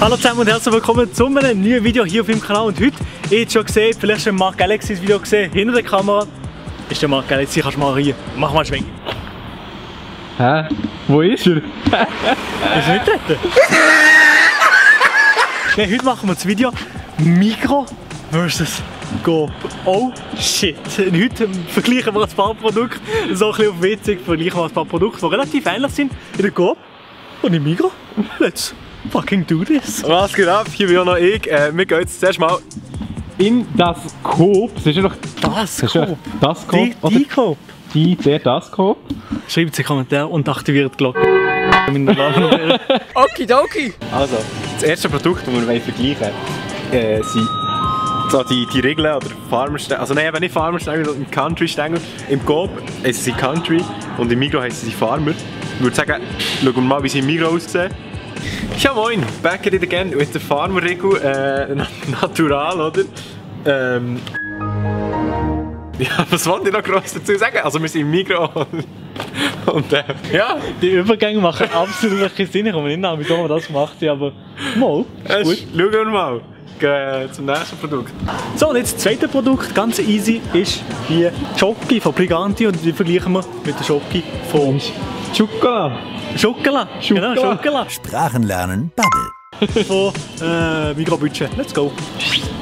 Hallo zusammen und herzlich willkommen zu einem neuen Video hier auf meinem Kanal. Und heute, ihr habt schon gesehen, vielleicht schon Mark Galaxys Video gesehen, hinter der Kamera ist der Mark Galaxy, kannst du mal rein. Mach mal Schwenk. Hä? Wo ist er? Ist er nicht dort? Nein, heute machen wir das Video Migros versus Coop. Oh shit! Und heute vergleichen wir ein paar Produkte, so ein bisschen auf witzig, vergleichen wir ein paar Produkte, die relativ ähnlich sind in der Coop und im Migros. Let's fucking do this! Was geht ab? Hier bin auch noch ich. Wir gehen jetzt zuerst mal in das Coop. Das ist ja doch Das Coop? Das Coop? Die Coop? Das Coop? Schreibt in den Kommentaren und aktiviert die Glocke. Okidoki! Also, das erste Produkt, das wir vergleichen wollen, sind so die Regeln oder Farmerstängel. Also nein, eben nicht Farmerstängel, sondern Country-Stängel. Im Coop heissen sie Country und im Migros heissen sie Farmer. Ich würde sagen, schauen wir mal, wie sie im Migros aussehen. Ja moin, back at it again mit der Farmer-Regel, natural, oder? Ja, was wollte ich noch gross dazu sagen? Also wir sind im Migros und ja. Die Übergänge machen absolut keinen Sinn, ich komme nicht nach, wieso man das macht, aber mal, ist gut. Schauen wir mal zum nächsten Produkt. So, und jetzt das zweite Produkt, ganz easy, ist hier Schoki von Briganti und die vergleichen wir mit der Schoki von Schokolade. Schokolade. Genau, Schokolade. Sprachen lernen, Bubble. Von Migros Budget. Let's go.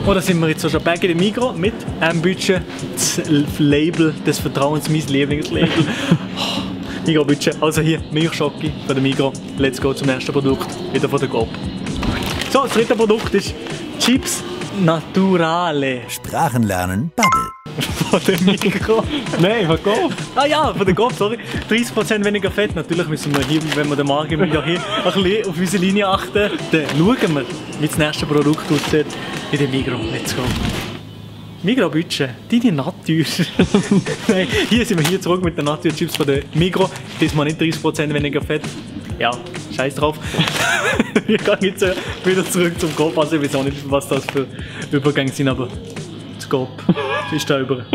Und da sind wir jetzt schon back in dem Migros mit einem Budget, das Label des Vertrauens, mein Lieblingslabel. Migros Budget. Also hier Milchschoki von der Migros. Let's go zum nächsten Produkt, wieder von der Coop. So, das dritte Produkt ist Chips Naturale. Sprachen lernen, Bubble. Von der Migros. Nein, von Coop. Ah ja, von der Coop, sorry. 30% weniger Fett. Natürlich müssen wir hier, wenn wir den Markt hier ein bisschen auf unsere Linie achten. Dann schauen wir, wie das nächste Produkt aussieht in der Migros. Let's go. Migros Budget, deine Natur. Nein, hier sind wir hier zurück mit den Natur-Chips von der Migros. Diesmal nicht 30% weniger Fett. Ja, scheiß drauf. Wir gehen jetzt wieder zurück zum Coop. Also ich weiß auch nicht, was das für Übergänge sind, aber das Coop ist da über.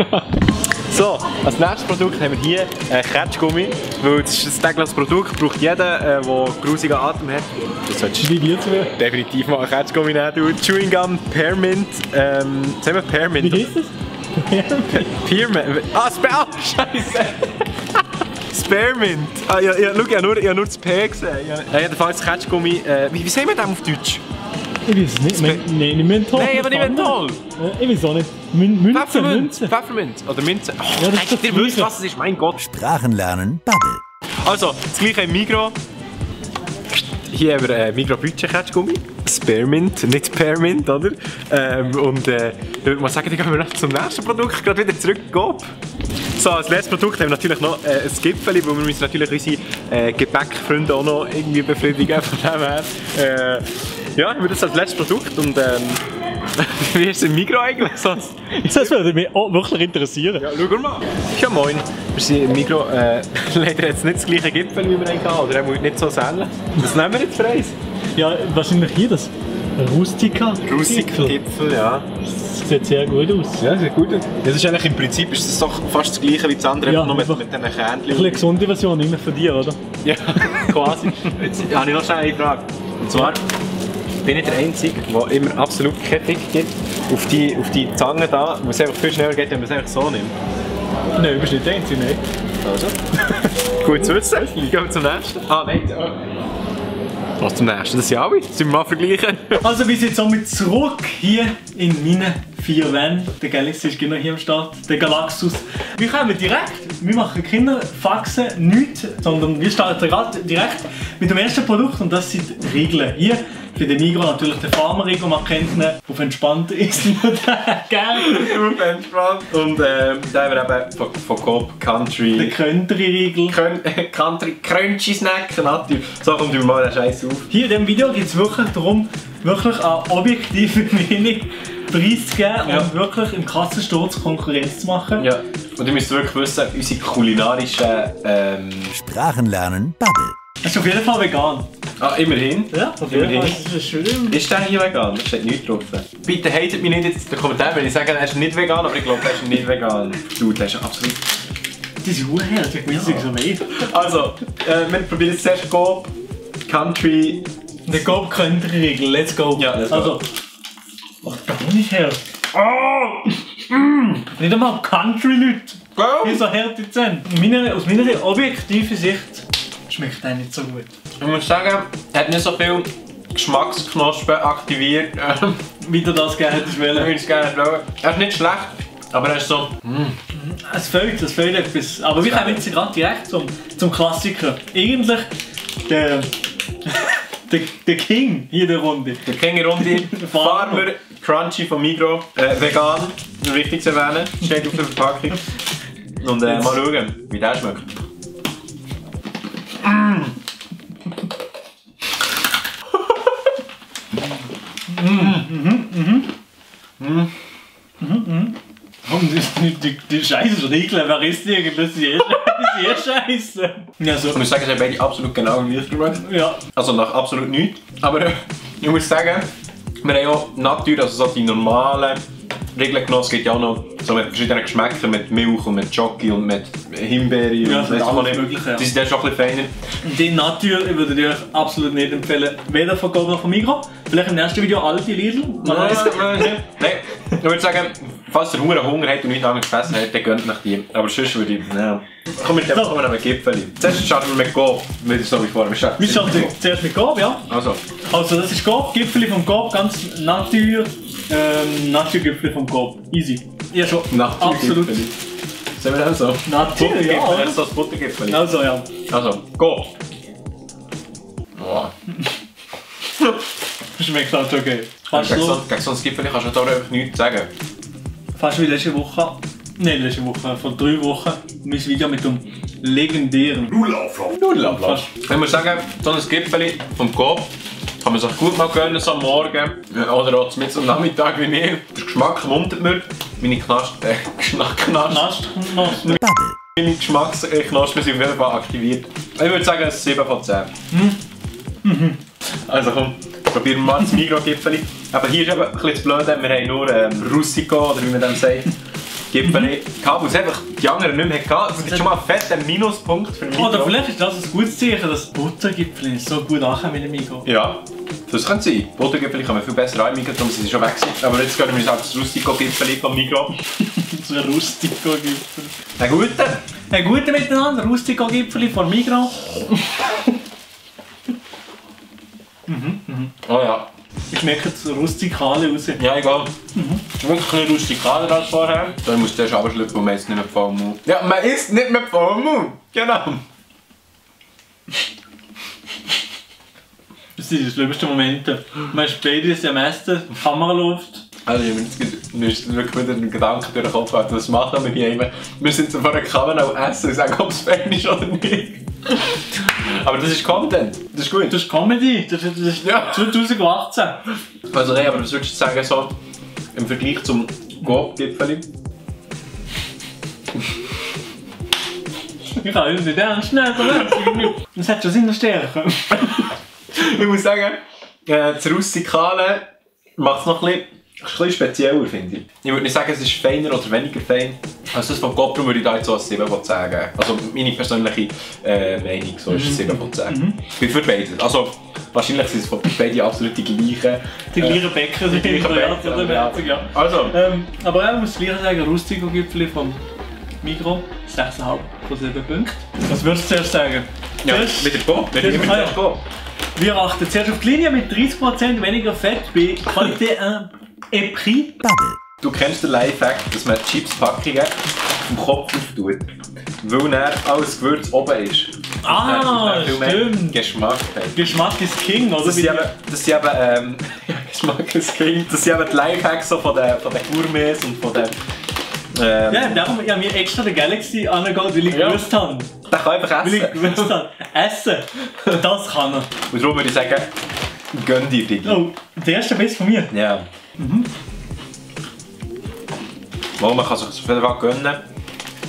So, als nächstes Produkt haben wir hier Ketschgummi, weil das ist ein tägliches Produkt, braucht jeder, der grusigen Atem hat. Das solltest du definitiv mal einen Ketschgummi nehmen. Du. Chewing Gum, Pearmint, sagen wir Pearmint? Wie heißt das? Pearmint. Scheiße! Spearmint. Ah, ja, schau, ich habe nur das P gesehen. Jedenfalls Ketschgummi. Wie sagen wir das auf Deutsch? Ich weiß es nicht. Nein, nicht Menthol. Nein, aber nicht Menthol. Ich weiß auch nicht. Münze. Pfefferminz. Oder Minze. Oh, Ja, das ist ihr wisst, was es ist, mein Gott. Sprachen lernen, Bubble. Also, das gleiche im Migros. Hier haben wir Migros Budget Ketschgummi. Spearmint, nicht Pearmint, oder? Und ich würde mal sagen, dann gehen wir zum nächsten Produkt, gerade wieder zurück, Coop. So, als letztes Produkt haben wir natürlich noch ein Gipfeli, weil wir müssen natürlich unsere Gebäckfreunde auch noch irgendwie befriedigen. Von dem her. Ja, haben wir das als letztes Produkt und wie ist es im Migros eigentlich? Das würde mich auch wirklich interessieren. Ja, schauen wir mal. Ja moin, wir sind im Migros leider jetzt nicht das gleiche Gipfel, wie wir hatten, oder nicht so selten. Was nehmen wir jetzt für eins? Ja, wahrscheinlich hier das Rustica. Gipfel, ja. Das sieht sehr gut aus. Ja, sieht gut aus. Das ist eigentlich im Prinzip ist das doch fast das gleiche wie das andere, Ja, nur mit diesen Ein Kernchen. bisschen gesunde Version, immer für dich, oder? Ja, quasi. Jetzt habe ich noch schnell eine Frage. Und zwar bin ich der Einzige, der immer absolut keinen Fick gibt auf die Zange da, wo es einfach viel schneller geht, wenn man es einfach so nimmt. Nein, du bist nicht der Einzige, nein. Also. Gut zu wissen. Gehen wir zum nächsten. Ah, nein. Was zum nächsten? Das sind alle. Das sind wir mal vergleichen. Also wir sind somit zurück hier in meinen 4 Van. Der Galaxy ist genau hier am Start. Der Galaxus. Wir kommen direkt. Wir machen keine Faxen, nichts, sondern wir starten direkt mit dem ersten Produkt und das sind Regeln. Hier für den Migros natürlich der Farmer-Regel, man kennt ihn, auf entspannt ist nur der gerne. Auf entspannt. Und da haben wir eben von Coop Country. Der Country-Regel. Country Crunchy Snack, natürlich. So kommt immer mal der Scheiß auf. Hier in diesem Video geht es wirklich darum, wirklich an objektive wenig Preis zu geben und wirklich im Kassensturz Konkurrenz zu machen. Ja. Und ihr müsst wirklich wissen, unsere kulinarischen Sprachen lernen, Bubble. Das ist auf jeden Fall vegan. Ah, immerhin. Ja, auf jeden Fall. Das ist schön. Ist der hier vegan? Da steht nichts drauf. Bitte hatet mich nicht jetzt in den Kommentaren, wenn ich sage, er ist nicht vegan, aber ich glaube, er ist nicht vegan. Du, der ist absolut... Das ist urherzig, ich weiß nicht so mehr. Also, wir probieren jetzt zuerst Coop Country Der Coop könnte regeln, let's go. Ja, let's go. Also, macht gar nicht her. Oh! Nicht einmal Country-Leute, die so hart sind. Aus meiner objektiven Sicht schmeckt der nicht so gut. Ich muss sagen, er hat nicht so viel Geschmacksknospen aktiviert, Wie du das gerne hättest wie wollen. ich es gerne wollte. Er ist nicht schlecht, aber er ist so... Es fehlt etwas. Aber wir kommen jetzt gerade direkt zum Klassiker. Eigentlich der King hier in der Runde. Der King-Runde, Farmer Crunchy von Migros, vegan, wichtig zu erwähnen, steht auf der Verpackung. Und mal schauen, wie der schmeckt. Die Scheiße Riegel, wer isst die eigentlich? Das ist eh Scheiße. Ja, so. Ich muss sagen, es haben beide absolut genau gleich geschmeckt. Ja. Also nach absolut nichts. Aber ich muss sagen, wir haben ja Natur, also so die normalen Regeln genommen. Es gibt ja auch noch so mit verschiedenen Geschmäckern, mit Milch und mit Jockey und mit Himbeere. Ja, und das ist weiss ich alles nicht. Mögliche, ja. Die sind ja schon ein bisschen feiner. Die Natur würde ich euch absolut nicht empfehlen. Weder von Coop noch von Migros. Vielleicht im nächsten Video alle die Lidl. Man weiss. Nein, ich würde sagen, falls ihr Hunger habt und nichts anderes gefressen habt, dann gönnt euch die. Aber sonst würde ich... Nein. Komm mit dem Gipfeli. Zuerst starten wir mit Coop, wieder so wie vorher. Wir starten zuerst mit Coop, ja. Also Das ist Coop, Gipfeli vom Coop, ganz Natur. Naturgipfeli vom Coop. Easy. Ja schon. Absolut. Sehen wir das so? Natur, ja. Buttergipfeli, so das Buttergipfeli. Also ja. Also, Coop. Boah. Schmeckt halt okay. Fast Gegen so ein Gipfeli kannst du da einfach nichts sagen. Fast wie letzte Woche. Nein, letzte Woche, vor 3 Wochen. Mein Video mit dem legendären Nudelablauf. Ich muss sagen, so ein Gipfeli vom Coop kann man sich gut mal gönnen, so am Morgen. Oder auch mit am Nachmittag wie mir. Der Geschmack wundert mir. Meine Meine Geschmacksknospen sind auf jeden Fall aktiviert. Ich würde sagen, es ist 7 von 10. Also komm, probieren wir mal das Migros-Gipfeli. Aber hier ist eben ein bisschen das Blöde, wir haben nur Rustico, oder wie man dem sagt, Gipfeli gehabt, weil es einfach die anderen nicht mehr hatten. Das ist schon mal ein fetter Minuspunkt für Migros. Oder vielleicht ist das ein gutes Zeichen, dass Buttergipfeli so gut ankommen wie der Migros. Ja, das könnte sein. Buttergipfeli kann man viel besser einmigern, darum sind sie schon weg gewesen. Aber jetzt gehen wir uns auf das Rustico-Gipfeli von Migros. So ein Rustico-Gipfeli. Ein guter? Ein guter miteinander, Rustico-Gipfeli von Migros. Oh ja. Ich schmecke das Rustikale raus. Ja, egal. Es ist wirklich ein bisschen rustikaler als vorher. Dann musst du erst abschlucken, weil man isst nicht mehr voll Mund. Ja, man isst nicht mehr voll Mund. Genau. Das sind die schlimmsten Momente. Man ist beide am Essen, die Kamera läuft. Also mir ist wirklich wieder ein Gedanke durch den Kopf gegangen, was machen wir hier immer? Wir sind so vor der Kamera auch essen und sagen, ob es fein ist oder nicht. Aber das ist Content, das ist gut. Das ist Comedy, das ist Ja. 2018. Also nein, aber was würdest du sagen, so im Vergleich zum Coop-Gipfeli? Ich kann uns nicht ernst nehmen. Das hat schon seine Stärke. Ich muss sagen, das Rustikale macht es noch ein bisschen spezieller, finde ich. Ich würde nicht sagen, es ist feiner oder weniger fein. Also das von Coop würde ich da jetzt so als 7 von 10 geben. Also meine persönliche Meinung so ist es 7 von 10. Für beide. Also wahrscheinlich sind es von beiden absolut die gleichen. Die gleichen Bäcker sind gleichen hinterher, Bäcker, ja. Also. Aber ich muss gleich sagen, Rustico-Gipfeli vom Migros, 6,5 von 7 Punkten. Was würdest du zuerst sagen? Ja, Zuerst- mit der Coop. Mit zuerst- der Coop. Wir achten zuerst auf die Linie mit 30% weniger Fett bei Qualité 1 et Prix. Bubble, Du kennst den Lifehack, dass man Chips-Packungen vom Kopf auftut, weil dann alles Gewürz oben ist. Ah, Viel mehr stimmt. Geschmack hat. Geschmack ist King, oder? Das sind eben Geschmack ist King. Das sind eben die Lifehacks so von den Gourmets und von den... Ja, darum habe ich extra den Galaxy angegangen, weil ich Ja. gewusst habe. Der kann einfach Weil ich essen. gewusst habe, essen, das kann er. Und darum würde ich sagen, gönn dir die. Oh, der erste Biss von mir. Ja. Mal, man kann sich das auf jeden Fall gönnen.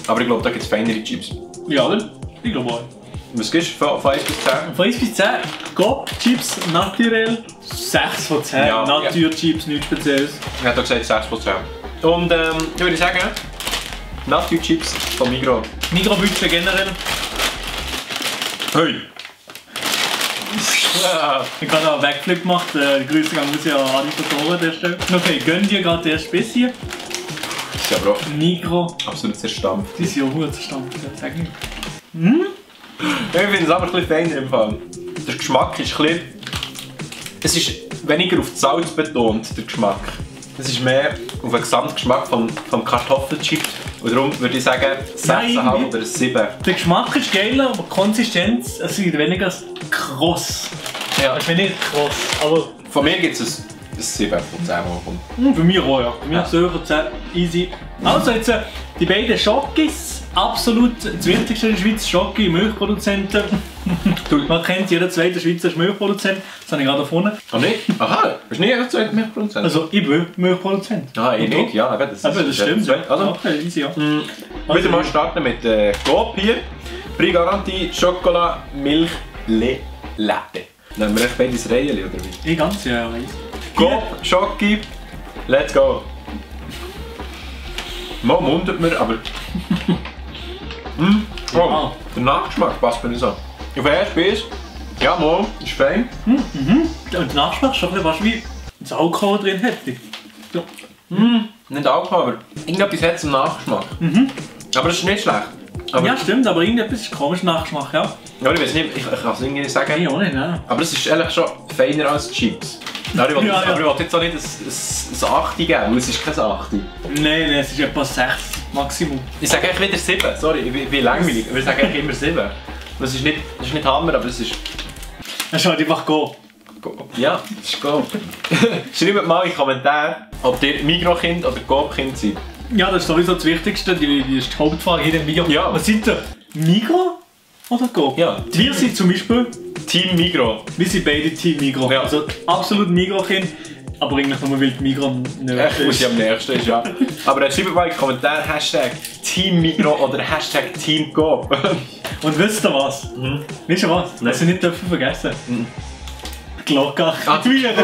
Aber ich glaube, da gibt es feinere Chips. Ja, oder? Ich glaube auch. Was gibst du von 1 bis 10? Von 1 bis 10, Coop Chips Naturell, 6 von 10. Ja, Natur-Chips, nichts Spezielles. Ich hätte gesagt 6 von 10. Und ich würde sagen, Natur-Chips von Migros. Migros-Budget generell. Hey! Ja. Ich habe auch einen Backflip gemacht. Grüße gehen raus an alle Tutoren an der Stelle. Okay, gönn dir gerade erst ein bisschen. Das ist aber auch Migros. absolut zerstampft. Die sind ja gut zerstampft, sag ich. Ich finde es aber ein bisschen feiner im Fall. Der Geschmack ist ein bisschen... Es ist weniger auf das Salz betont, der Geschmack. Es ist mehr auf den Gesamtgeschmack vom Kartoffelchip. Und darum würde ich sagen 6,5 oder 7. Der Geschmack ist geiler, aber die Konsistenz es ist weniger kross. Ja. Es ist weniger kross, aber... Von mir gibt es ein 7 von 10 Mal. Für mich auch, ja. Für mich so 10, easy. Also jetzt die beiden Schokis. Absolut das Wichtigste in der Schweiz, Schoki, Milchproduzenten. Man kennt, jeder zweite Schweizer ist Milchproduzent. Das habe ich gerade gefunden. Ah nicht? Aha, bist du nie ein zweiter Milchproduzent? Also ich bin Milchproduzent. Ah, ich nicht, ja, aber das stimmt. Also, okay, easy, ja. wieder mal starten mit Coop hier. Prix Garantie, Schokolade, Milch, Latte. Nehmen wir echt beides Reihen, oder wie? Ich ganz, ja, weiss. Coop, Schoki, let's go. Mal wundert mir, aber... Oh, der Nachgeschmack passt mir nicht so. Auf den ersten Biss, ja mal, ist fein. Und der Nachgeschmack ist schon ein bisschen fast wie das Alkohol drin hätte. Ja. Nicht Alkohol, aber irgendetwas hat zum Nachgeschmack. Aber das ist nicht schlecht. Aber, Ja, stimmt, aber irgendetwas ist komisch Nachgeschmack, ja. ja, ich weiß nicht, ich kann es irgendwie nicht sagen. Ich auch nicht, nein. Aber es ist ehrlich schon feiner als Chips. Aber ich will Ja, ja. aber ich will jetzt auch nicht ein 8 geben, weil es ist kein 8. Nein, es ist etwa 6 Maximum. Ich sage eigentlich wieder 7, sorry, ich bin langweilig. Wir sagen eigentlich immer 7. Das ist nicht Hammer, aber es ist... Es ist halt einfach go. Ja, das ist gut. Schreibt mal in die Kommentare, ob ihr Migros-Kind oder Coop-Kind seid. Ja, das ist sowieso das Wichtigste, die ist die Hauptfrage hier im Video. Ja. Was sind ihr? Migros oder Coop? Ja. Wir sind zum Beispiel, Team Migros. wir sind beide Team Migros. Ja. Also absolut Migros-Kind, aber eigentlich nur, weil die Migros nicht Echt, muss ich am nächsten ist, ja. Aber schreibt mal in die Kommentare Hashtag Team Migros oder Hashtag Team Coop. Und wisst ihr was? Wisst ihr was? Was ihr nicht dürfen vergessen? Glocke aktivieren.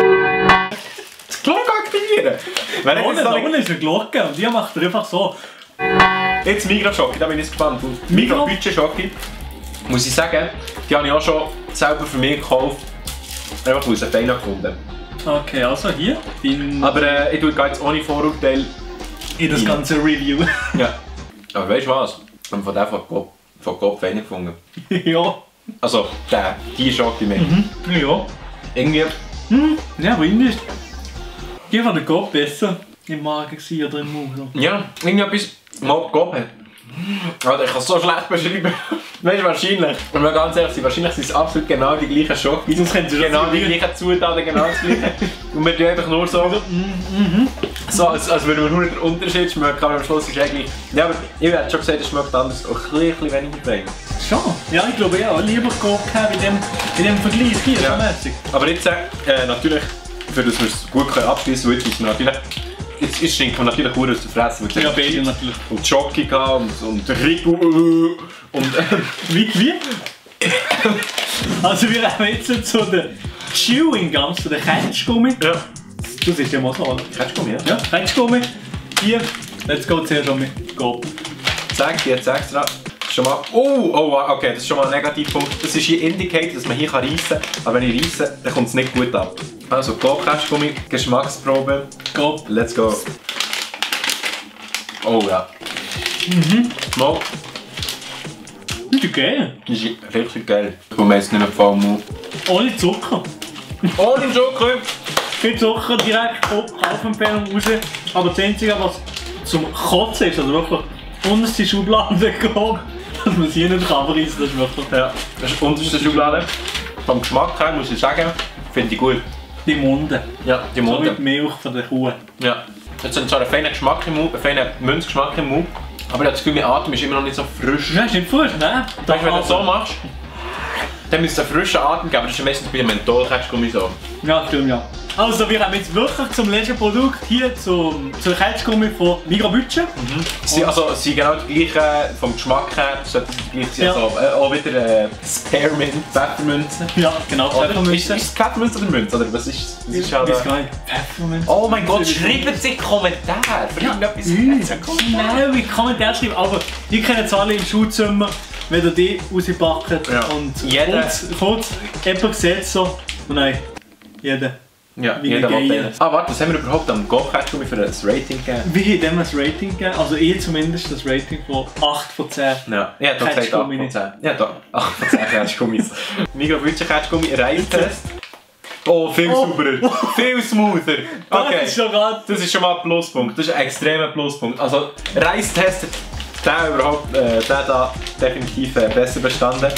Das Glocke aktivieren! Wenn ich jetzt Da noch unten ist eine Glocke und die macht ihr einfach so. Jetzt Migros-Schoki, da bin ich gespannt. Migros-Budget-Schoki, muss ich sagen, die habe ich auch schon selber für mich gekauft. Einfach aus einem Feiner gefunden. Okay, also hier Aber ich tue jetzt ohne Vorurteil. in das ganze Review. Ja. Aber weißt du was? Ich habe von der von Coop Feiner gefunden. Ja. Also, die Schoki mehr. Ja. Irgendwie. Ja, aber irgendwie ist die von der Coop besser im Magen gewesen oder im Mund. So. Ja, irgendetwas mal Coop hat. Alter, ich kann es so schlecht beschreiben. Weißt du, wahrscheinlich. Und wir ganz ehrlich sind, wahrscheinlich sind es absolut genau die gleichen Schoki. Sonst können sie das Genau die nicht. gleichen Zutaten, genau das gleiche. Und wir tun einfach nur so, als würden wir nur den Unterschied schmecken, aber am Schluss ist eigentlich... Ja, aber ich hätte schon gesagt, es schmeckt anders, auch ein bisschen weniger fein. Schon? Ja, ich glaube ja. Lieber Coop gehabt in dem Vergleich hier, Ja. so mäßig. Aber jetzt natürlich, für das wir es gut abschließen können, jetzt natürlich... Jetzt stinkt man natürlich gut aus der Fresse. Ja, beide natürlich. Und Schoki und Rico und... Wie? Also wir haben jetzt zu den Chewing Gums, zu den Ketschgummi. Ja. Das ist ja mal so, oder? Ketschgummi, ja? Ja, Ketschgummi. Hier, let's go zuerst schon mit Coop. Zeig dir jetzt extra. Schon mal. Oh, okay, das ist schon mal ein Negativpunkt. Das ist hier indicated, dass man hier reissen kann. Aber wenn ich reisse, dann kommt es nicht gut ab. Also Coop Ketschgummi, Geschmacksprobe. Coop. Let's go. Oh ja. Mal. Das ist geil. Das ist richtig geil. Ich komme jetzt nicht mehr voll Mund. Ohne Zucker. Ohne Zucker! Viel Zucker, direkt Kaufempfehlung raus. Aber das Einzige, was zum Kotzen ist, also wirklich unterste Schublade Coop, dass man sie nicht abreißen kann, das ist wirklich... Ja, das ist die unterste Schublade. Vom Geschmack her muss ich sagen, finde ich gut. Die Munde. Ja, die So wie Munde. die Milch von der Kuh. Ja. Jetzt hat zwar einen feinen Geschmack im Mund, einen feinen Münzgeschmack im Mund, aber ich habe das Gefühl, mein Atem ist immer noch nicht so frisch. Ja, ist nicht frisch, ne? Weißt du, wenn du das so machst, dann müsste es einen frischen Atem geben, das ist meistens bei dem Menthol-Ketschgummi so. Ja, stimmt, ja. Also, wir haben jetzt wirklich zum letzten Produkt hier zur Ketschgummi von Migros Budget. Sie sind genau die gleichen, vom Geschmack her sollten sie die gleich sein. Ja. Also, auch wieder Spearmint, Pfefferminze. Ja, genau, Ist Pfefferminze. es Pfefferminze oder Minze? Oder was ist es? Ich weiß gar nicht. Pfefferminze. Oh mein Gott, schreibt es in die Kommentare! Für irgendetwas Schnell in die Kommentare schreiben, aber ihr kennt es alle im Schulzimmer, wenn ihr die rauspackt Ja. und Jeder. kurz jemand sieht so, und nein, jeder. Ja, Wie jeder geil. will den. Warte, was haben wir überhaupt am Golfketschgummi für ein Rating gegeben? Wie haben dem ein Rating gegeben? Also ich zumindest das Rating von 8 von 10. Ja, ich hätte doch gesagt 8 Ketschgummi von nicht. 10. Ja, doch, 8 von 10 Ketschgummis. Mikrobütchen Ketschgummi, Reistest. Oh, viel sauberer, viel smoother. Okay, Das ist schon gerade... das ist schon mal ein Pluspunkt, das ist ein extremer Pluspunkt. Also, Reistest, der überhaupt, der da definitiv besser bestanden.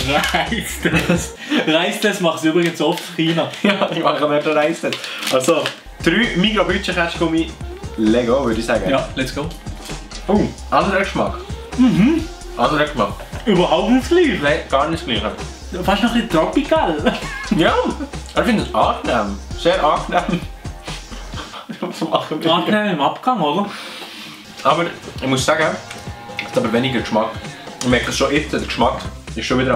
Reistest macht es übrigens oft in China. Ja, ich mache nicht den Reistest. Also, 3 Mikrobütchen Ketschgummi, Lego würde ich sagen. Ja, let's go. Anderer Geschmack. Anderer Geschmack. Überhaupt nicht gleich. Nein, gar nicht das Gleiche. Fast noch ein bisschen tropical. Ja, ich finde es angenehm. Sehr angenehm. Zum Machen. Angenehm im Abgang, oder? Aber ich muss sagen, es hat aber weniger Geschmack. Ich merke es schon jetzt, der Geschmack ist schon wieder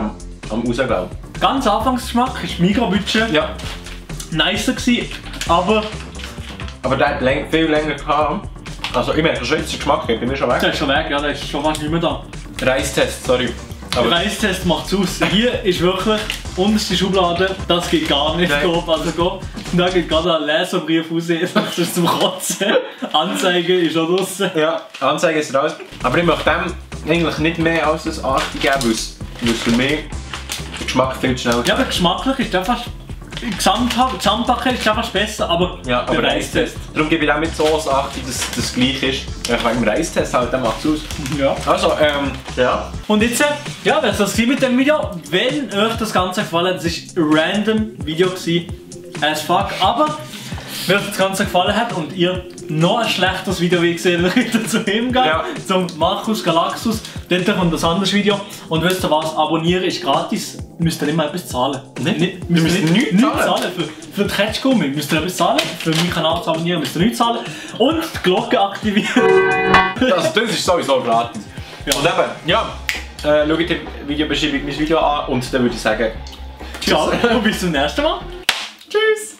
am rausgelaufen. Ganz Anfangsgeschmack war Mikrobütchen Ja, nicer gewesen, aber aber der hat viel länger gehabt. Also ich merke schon jetzt, der Geschmack geht bei mir schon weg. der ist schon weg, ja, der ist schon fast nicht mehr da. Reistest, sorry. Der Aber Reistest macht es aus. Hier ist wirklich unterste Schublade, das geht gar nicht. Nein. Grob. Also grob. Und da geht gerade ein Leserbrief raus, das ist zum Kotzen. Anzeige ist auch draussen. ja, Anzeige ist raus. Aber ich möchte dem eigentlich nicht mehr als das 8 geben, weil es für mich der Geschmack viel zu schnell. Ja, aber geschmacklich ist der fast... Gesamtpaket ist der fast besser, aber Ja, aber der Reistest. Darum gebe ich dem mit so als 8, dass das gleich ist. Wegen dem Reistest halt, der macht es aus. Ja. Also, ja. Und jetzt, ja, das war's mit dem Video. Wenn euch das Ganze gefallen hat, es war ein random Video as fuck, aber wenn euch das Ganze gefallen hat und ihr noch ein schlechteres Video wie gesehen habt, zu ihm gehen, Ja. zum Markus Galaxus, dann kommt das andere Video. Und wisst ihr was, abonnieren ist gratis, müsst ihr nicht mal etwas zahlen. Nicht? Müsst Wir ihr müssen nichts zahlen. Für die Ketschgummi müsst ihr etwas zahlen, für meinen Kanal zu abonnieren müsst ihr nichts zahlen und die Glocke aktivieren. Also das ist sowieso gratis. Ja. Und eben, ja, schaut die Videobeschreibung mein Video an und dann würde ich sagen, Ciao und bis zum nächsten Mal. tschüss!